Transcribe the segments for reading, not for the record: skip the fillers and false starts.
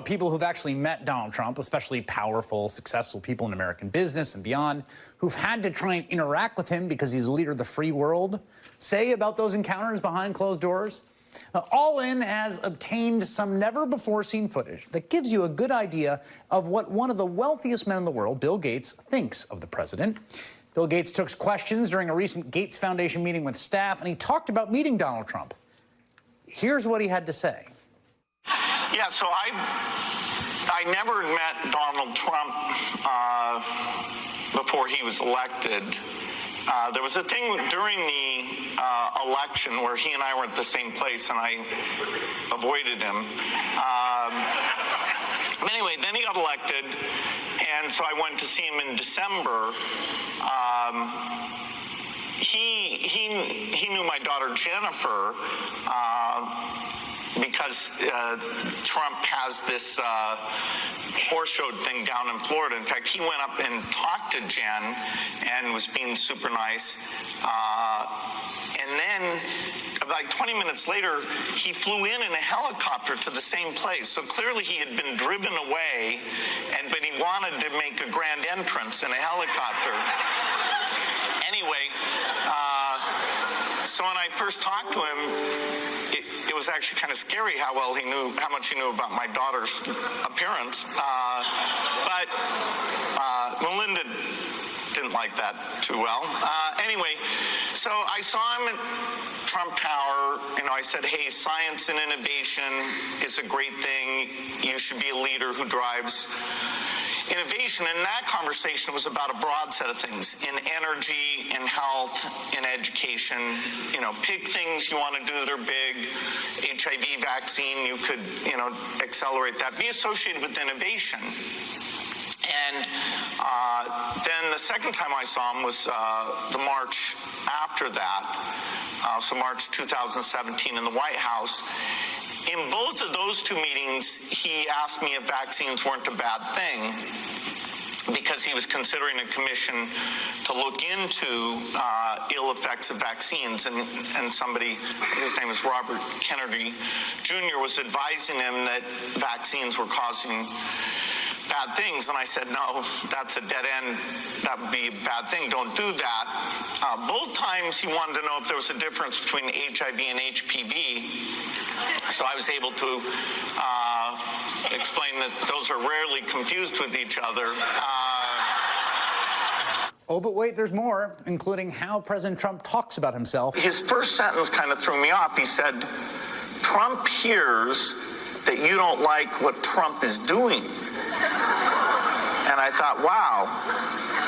what people who've actually met Donald Trump, especially powerful, successful people in American business and beyond, who've had to try and interact with him because he's a leader of the free world, say about those encounters behind closed doors? All In has obtained some never-before-seen footage that gives you a good idea of what one of the wealthiest men in the world, Bill Gates, thinks of the president. Bill Gates took questions during a recent Gates Foundation meeting with staff, and he talked about meeting Donald Trump. Here's what he had to say. Yeah, so I never met Donald Trump before he was elected. There was a thing during the election where he and I were at the same place, and I avoided him. Anyway, then he got elected, and so I went to see him in December. He knew my daughter Jennifer because Trump has this horse show thing down in Florida. In fact, he went up and talked to Jen and was being super nice. And then like 20 minutes later, he flew in a helicopter to the same place. So clearly he had been driven away, but he wanted to make a grand entrance in a helicopter. Anyway, so when I first talked to him, it was actually kind of scary how much he knew about my daughter's appearance. But Melinda didn't like that too well. Anyway, so I saw him at Trump Tower. I said, hey, science and innovation is a great thing. You should be a leader who drives innovation. And that conversation was about a broad set of things in energy, in health, in education. Pick things you want to do that are big. HIV vaccine, you could, accelerate that. Be associated with innovation. And then the second time I saw him was the March after that, so March 2017 in the White House. In both of those two meetings, he asked me if vaccines weren't a bad thing, because he was considering a commission to look into ill effects of vaccines. And somebody, his name is Robert Kennedy Jr., was advising him that vaccines were causing bad things. And I said, no, that's a dead end. That would be a bad thing. Don't do that. Both times he wanted to know if there was a difference between HIV and HPV. So I was able to explain that those are rarely confused with each other. Oh, but wait, there's more, including how President Trump talks about himself. His first sentence kind of threw me off. He said, Trump hears that you don't like what Trump is doing. And I thought, wow,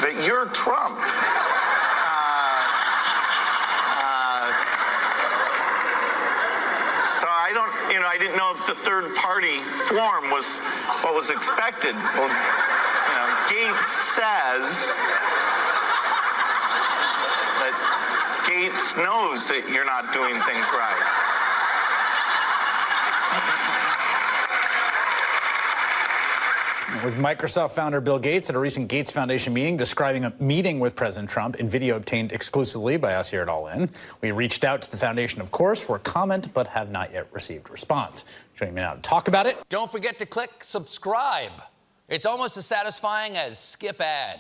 but you're Trump. So I didn't know if the third party form was what was expected. Well, Gates says that Gates knows that you're not doing things right. It was Microsoft founder Bill Gates at a recent Gates Foundation meeting describing a meeting with President Trump in video obtained exclusively by us here at All In. We reached out to the foundation, of course, for a comment, but have not yet received a response. Joining me now to talk about it. Don't forget to click subscribe. It's almost as satisfying as skip ad.